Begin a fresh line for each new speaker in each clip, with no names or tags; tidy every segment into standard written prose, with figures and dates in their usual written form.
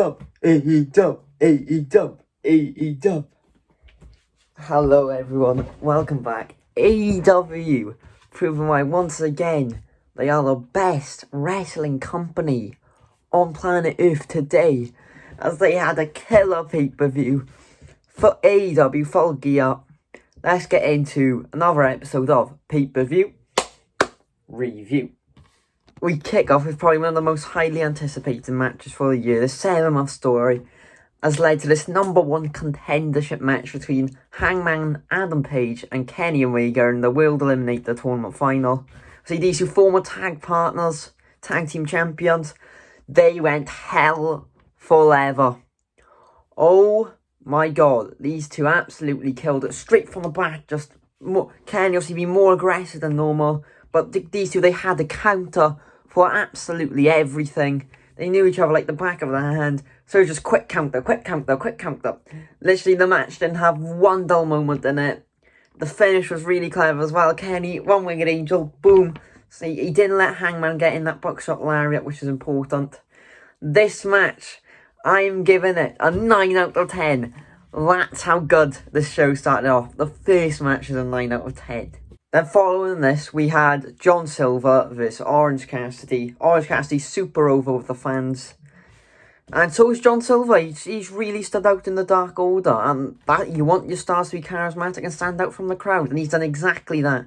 AEW. Hello everyone, welcome back. AEW, proving why once again they are the best wrestling company on planet Earth today, as they had a killer pay-per-view for AEW Full Gear. Let's get into another episode of pay-per-view review. We kick off with probably one of the most highly anticipated matches for the year. The 7-month story has led to this number one contendership match between Hangman Adam Page and Kenny Omega in the World Eliminator Tournament final. See, these two former tag partners, tag team champions, they went hell for leather. Oh my god, these two absolutely killed it straight from the back. Just Kenny obviously being more aggressive than normal, but these two, they had the counter for absolutely everything. They knew each other like the back of their hand. So just quick counter. Literally, the match didn't have one dull moment in it. The finish was really clever as well. Kenny, one-winged angel, boom. So he didn't let Hangman get in that buckshot lariat, which is important. This match, I'm giving it a 9 out of 10. That's how good this show started off. The first match is a 9 out of 10. Then following this, we had John Silver versus Orange Cassidy. Orange Cassidy super over with the fans. And so is John Silver. He's really stood out in the Dark Order. And that you want your stars to be charismatic and stand out from the crowd. And he's done exactly that.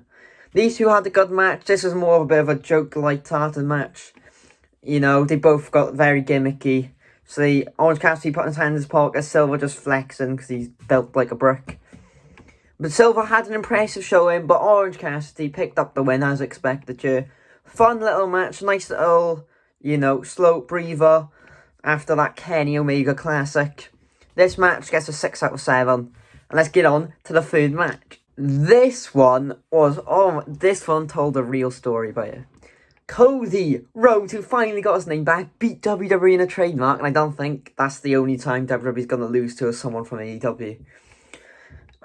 These two had a good match. This was more of a bit of a joke, light-hearted match. You know, they both got very gimmicky. So Orange Cassidy put his hand in his pocket. Silver just flexing because he's built like a brick. But Silver had an impressive showing, but Orange Cassidy picked up the win as expected here. Fun little match, nice little, slow breather after that Kenny Omega classic. This match gets a 6 out of 7. And let's get on to the third match. This one told a real story about it. Cody Rhodes, who finally got his name back, beat WWE in a trademark, and I don't think that's the only time WWE's going to lose to someone from AEW.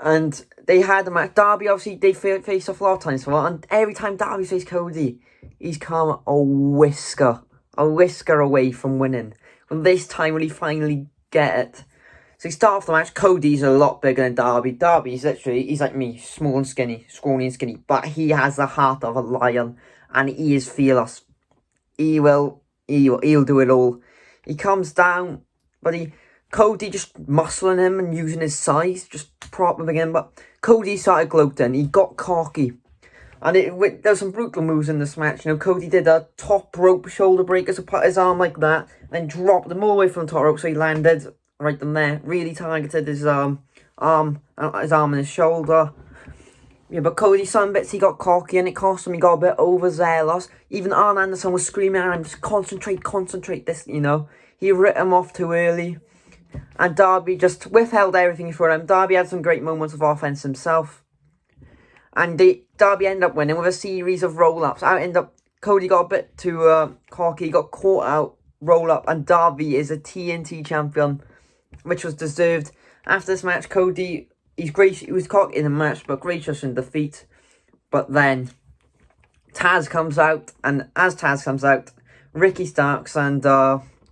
And they had a match. Darby, obviously, they face off a lot of times for it. And every time Darby faced Cody, he's come a whisker away from winning. But this time, will he finally get it? So he starts off the match. Cody's a lot bigger than Darby. Darby's literally, he's like me, small and skinny, scrawny and skinny. But he has the heart of a lion. And he is fearless. He'll do it all. He comes down, but Cody just muscling him and using his size, just propping him again. But Cody started gloating. He got cocky. And there's some brutal moves in this match. Cody did a top rope shoulder breaker, so put his arm like that, then dropped him all the way from the top rope, so he landed right in there. Really targeted his arm and his shoulder. Yeah, but Cody, some bits he got cocky and it cost him. He got a bit overzealous. Even Arn Anderson was screaming at him, just concentrate this, He ripped him off too early. And Darby just withheld everything for him. Darby had some great moments of offense himself. And Darby ended up winning with a series of roll-ups. Cody got a bit too cocky, got caught out, roll-up. And Darby is a TNT champion, which was deserved. After this match, Cody, he was cocky in the match, but gracious in defeat. But then Taz comes out. And as Taz comes out, Ricky Starks and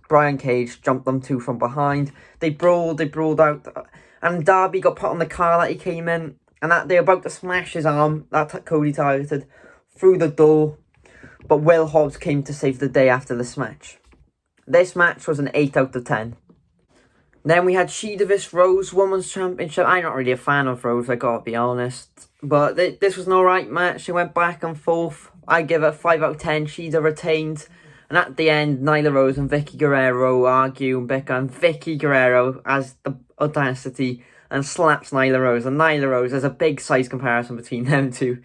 Brian Cage jumped them two from behind. They brawled out. And Darby got put on the car that he came in. And that they're about to smash his arm, that Cody targeted, through the door. But Will Hobbs came to save the day after this match. This match was an 8 out of 10. Then we had Shida vs. Rose Women's Championship. I'm not really a fan of Rose, I gotta be honest. But this was an alright match. It went back and forth. I give it 5 out of 10. Shida retained. And at the end, Nyla Rose and Vicky Guerrero argue and bicker. And Vicky Guerrero has the audacity and slaps Nyla Rose. And Nyla Rose, there's a big size comparison between them two.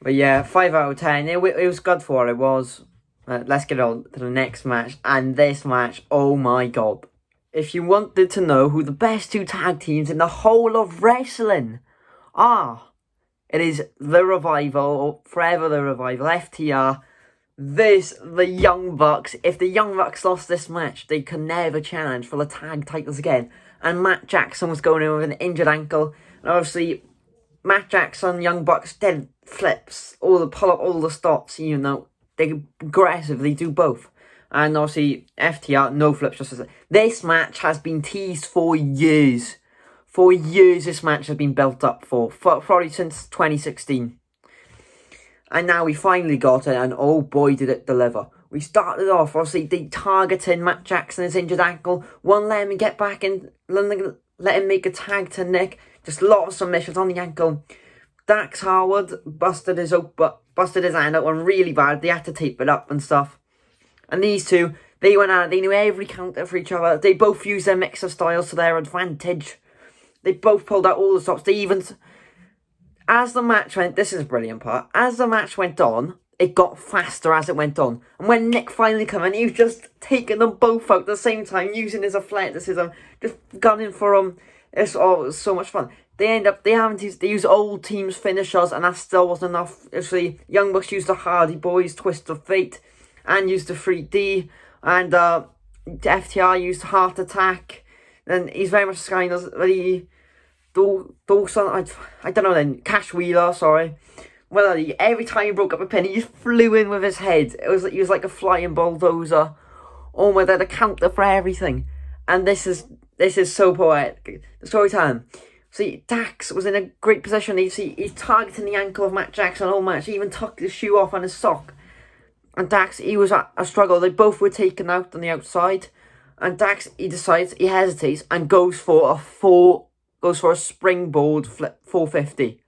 But yeah, 5 out of 10. It was good for what it was. Let's get on to the next match. And this match, oh my god. If you wanted to know who the best two tag teams in the whole of wrestling are, it is The Revival, or Forever The Revival, FTR, the Young Bucks. If the Young Bucks lost this match, they could never challenge for the tag titles again. And Matt Jackson was going in with an injured ankle. And obviously, Matt Jackson, Young Bucks, did flips, pull up all the stops, they're aggressive, they do both. And obviously, FTR, no flips. Just this match has been teased for years. For years, this match has been built up for probably since 2016. And now we finally got it, and oh boy, did it deliver. We started off, obviously, they targeting Matt Jackson, his injured ankle. One, let him get back in, let him make a tag to Nick. Just a lot of submissions on the ankle. Dax Harwood busted his hand out really bad. They had to tape it up and stuff. And these two, they went out, they knew every counter for each other. They both used their mix of styles to their advantage. They both pulled out all the stops. They even, as the match went, this is a brilliant part. As the match went on, it got faster as it went on. And when Nick finally came in, he was just taking them both out at the same time, using his athleticism, just gunning for them. It was so much fun. They use old teams finishers, and that still wasn't enough. Actually, Young Bucks used the Hardy Boys Twist of Fate, and used the 3D, and FTR used Heart Attack. And he's very much kind of Dawson, I don't know then, Cash Wheeler, sorry. Well, every time he broke up a pin, he just flew in with his head. He was like a flying bulldozer. Oh my god, a counter for everything. And this is so poetic. The story time. See, Dax was in a great position. He's targeting the ankle of Matt Jackson all match. He even took his shoe off and his sock. And Dax, he was at a struggle. They both were taken out on the outside. And Dax, he hesitates and goes for a springboard flip 450.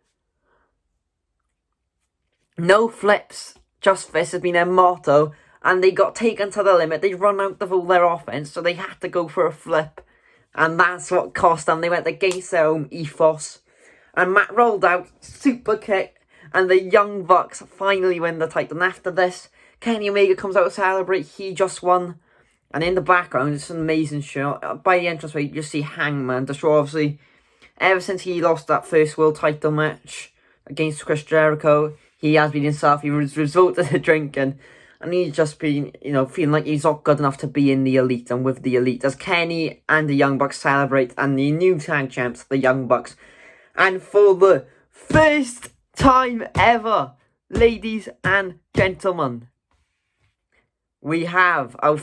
No flips, just this has been their motto, and they got taken to the limit. They run out of all their offense, so they had to go for a flip, and that's what cost them. They went against their own ethos, and Matt rolled out, super kick, and the Young Bucks finally win the title. And after this, Kenny Omega comes out to celebrate. He just won, and in the background, it's an amazing shot. By the entranceway, you just see Hangman destroy. Obviously, ever since he lost that first world title match against Chris Jericho, he has been himself. He was resorted to drinking, and he's just been, feeling like he's not good enough to be in the elite and with the elite. As Kenny and the Young Bucks celebrate, and the new tag champs, the Young Bucks. And for the first time ever, ladies and gentlemen, we have our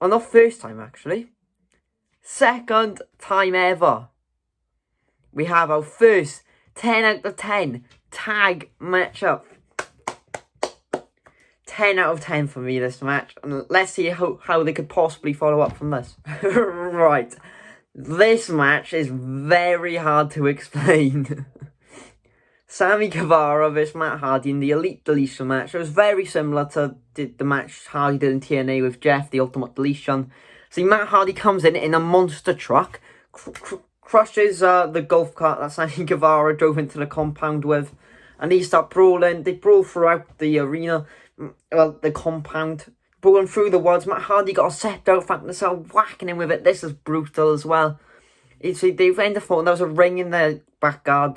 not first time actually, second time ever. We have our first 10 out of 10 tag matchup. 10 out of 10 for me, this match. And let's see how they could possibly follow up from this. Right. This match is very hard to explain. Sammy Guevara vs Matt Hardy in the Elite Deletion match. It was very similar to the match Hardy did in TNA with Jeff, the Ultimate Deletion. See, Matt Hardy comes in a monster truck, crushes the golf cart that Sammy Guevara drove into the compound with, and they start brawling. They brawl throughout the arena, the compound, brawling through the woods. Matt Hardy got a scepter out front and they start whacking him with it. This is brutal as well. They've ended up, there was a ring in their backyard.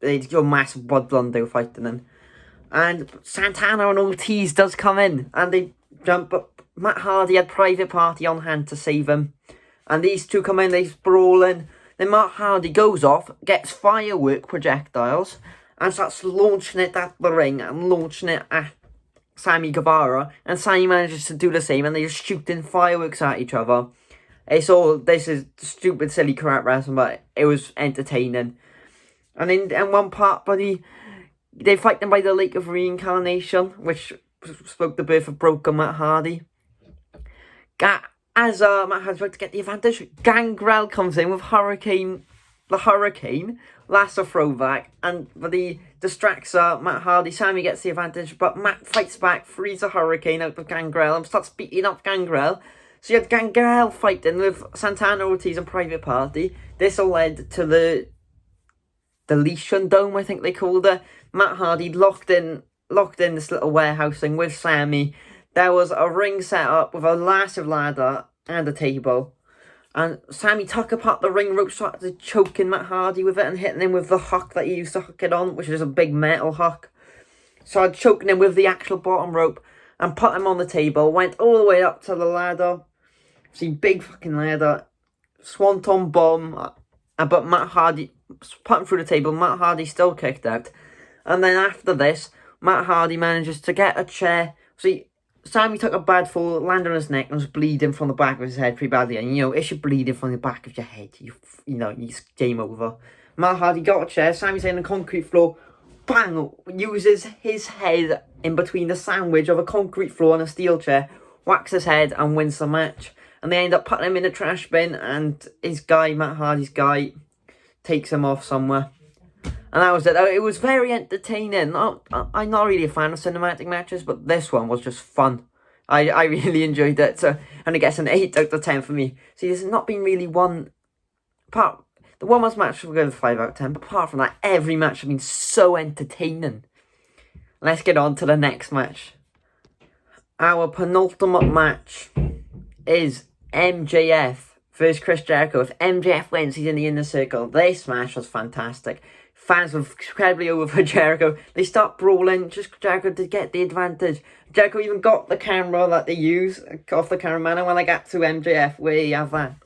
They do a massive bloodline they were fighting in. And Santana and Ortiz does come in, and they jump up. Matt Hardy had Private Party on hand to save him. And these two come in, they brawl in. Then Matt Hardy goes off, gets firework projectiles, and starts launching it at the ring and launching it at Sammy Guevara. And Sammy manages to do the same, and they're just shooting fireworks at each other. This is stupid, silly crap wrestling, but it was entertaining. And in one part, they fight them by the Lake of Reincarnation, which spoke the birth of broken Matt Hardy. As Matt Hardy's about to get the advantage, Gangrel comes in with the Hurricane, last a throwback, and he distracts Matt Hardy. Sammy gets the advantage, but Matt fights back, frees a Hurricane out of Gangrel, and starts beating up Gangrel. So you had Gangrel fighting with Santana Ortiz and Private Party. This all led to the Deletion Dome, I think they called it. Matt Hardy locked in this little warehouse thing with Sammy. There was a ring set up with a massive ladder and a table. And Sammy took apart the ring rope, started choking Matt Hardy with it and hitting him with the hook that he used to hook it on, which is a big metal hook. Started choking him with the actual bottom rope and put him on the table. Went all the way up to the ladder. See, big fucking ladder. Swanton bomb. But Matt Hardy put him through the table. Matt Hardy still kicked out. And then after this, Matt Hardy manages to get a chair. See, Sammy took a bad fall, landed on his neck, and was bleeding from the back of his head pretty badly. And, if you're bleeding from the back of your head, it's game over. Matt Hardy got a chair, Sammy's in the concrete floor, bang, uses his head in between the sandwich of a concrete floor and a steel chair, whacks his head, and wins the match. And they end up putting him in a trash bin, and Matt Hardy's guy, takes him off somewhere. And that was it. It was very entertaining. I'm not really a fan of cinematic matches, but this one was just fun. I really enjoyed it. So, and it gets an 8 out of 10 for me. See, there's not been really one... The women's match will go 5 out of 10, but apart from that, every match has been so entertaining. Let's get on to the next match. Our penultimate match is MJF versus Chris Jericho. If MJF wins, he's in the Inner Circle. This match was fantastic. Fans were incredibly over for Jericho. They start brawling, just Jericho to get the advantage. Jericho even got the camera that they use off the cameraman, and when I got to MJF, where you have that.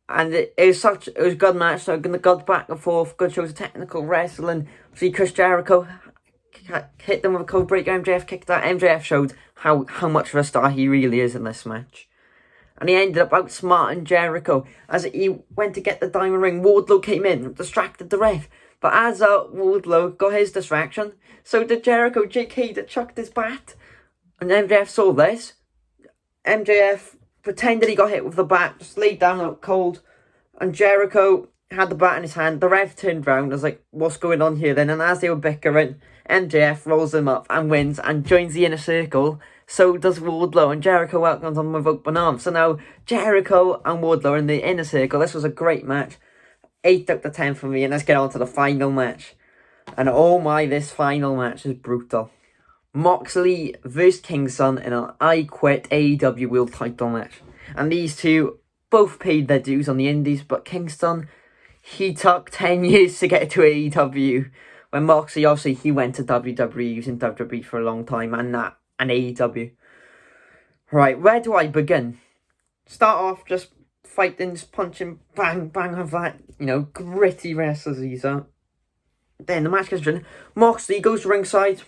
And it was a good match, so good back and forth, good shows of technical wrestling. See Chris Jericho hit them with a code breaker, MJF kicked out. MJF showed how much of a star he really is in this match. And he ended up outsmarting Jericho. As he went to get the diamond ring, Wardlow came in, distracted the ref. But as Wardlow got his distraction, so did Jericho. JK that chucked his bat. And MJF saw this. MJF pretended he got hit with the bat, just laid down out cold. And Jericho had the bat in his hand. The ref turned round and was like, what's going on here then? And as they were bickering, MJF rolls him up and wins and joins the Inner Circle. So does Wardlow, and Jericho welcomes him with open arms. So now Jericho and Wardlow are in the Inner Circle. This was a great match. 8 out of 10 for me, and let's get on to the final match. And oh my, this final match is brutal. Moxley versus Kingston in an I Quit AEW World title match. And these two both paid their dues on the indies, but Kingston, he took 10 years to get to AEW. When Moxley, obviously, he went to WWE, using WWE for a long time, and AEW. Right, where do I begin? Start off just fighting, just punching, bang, bang of that, gritty wrestlers these are. Then the match gets written. Moxley goes ringside,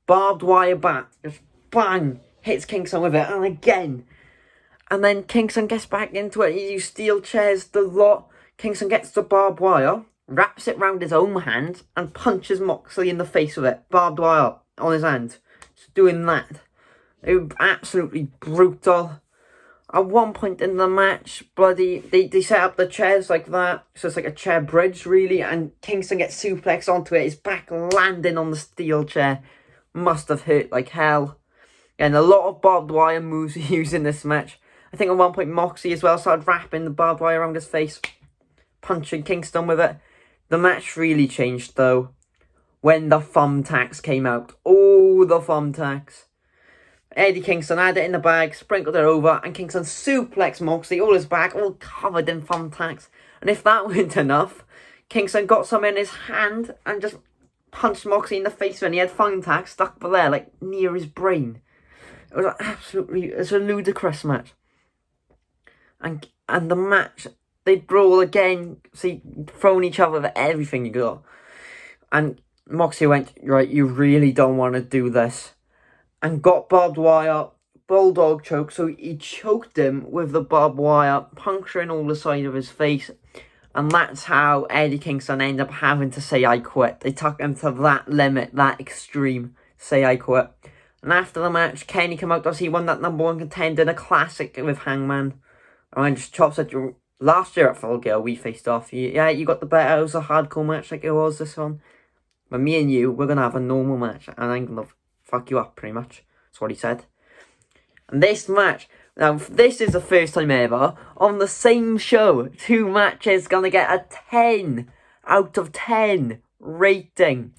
barbed wire bat, just bang, hits Kingston with it, and again. And then Kingston gets back into it. He uses steel chairs, the lot. Kingston gets the barbed wire, wraps it round his own hand, and punches Moxley in the face with it. Barbed wire on his hand. Just doing that. It was absolutely brutal. At one point in the match, they set up the chairs like that. So it's like a chair bridge, really. And Kingston gets suplexed onto it. His back landing on the steel chair. Must have hurt like hell. And a lot of barbed wire moves used in this match. I think at one point Moxley as well started wrapping the barbed wire around his face. Punching Kingston with it. The match really changed though when the thumbtacks came out. Oh, the thumbtacks. Eddie Kingston had it in the bag, sprinkled it over, and Kingston suplexed Moxley, all his back, all covered in thumbtacks. And if that weren't enough, Kingston got some in his hand and just punched Moxley in the face when he had thumbtacks stuck there, like near his brain. It was it's a ludicrous match. And the match, they'd brawl again, see, throwing each other with everything you got. And Moxley went, right, you really don't want to do this. And got barbed wire, bulldog choke, so he choked him with the barbed wire, puncturing all the side of his face. And that's how Eddie Kingston ended up having to say I quit. They took him to that limit, that extreme, say I quit. And after the match, Kenny came out, he won that #1 contender in a classic with Hangman. And just Chop said, last year at Full Gear, we faced off. Yeah, you got the better. It was a hardcore match like it was this one. But me and you, we're going to have a normal match. And I'm going to fuck you up, pretty much. That's what he said. And this match, now this is the first time ever, on the same show, 2 matches going to get a 10 out of 10 rating.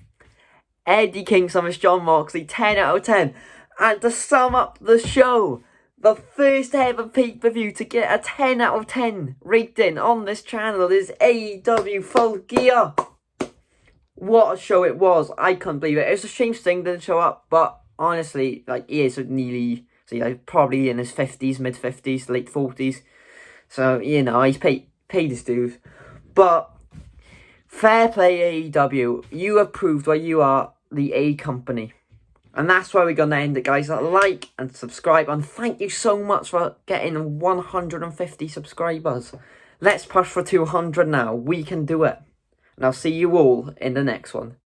Eddie Kingston vs Jon Moxley, 10 out of 10. And to sum up the show, the first ever pay-per-view to get a 10 out of 10 rating on this channel is AEW Full Gear. What a show it was. I couldn't believe it. It was a shame Sting didn't show up, but honestly, like, he is nearly, probably in his 50s, mid-50s, late 40s. So, he's paid his dues. But, fair play AEW. You have proved why you are the A company. And that's where we're going to end it, guys. Like and subscribe. And thank you so much for getting 150 subscribers. Let's push for 200 now. We can do it. And I'll see you all in the next one.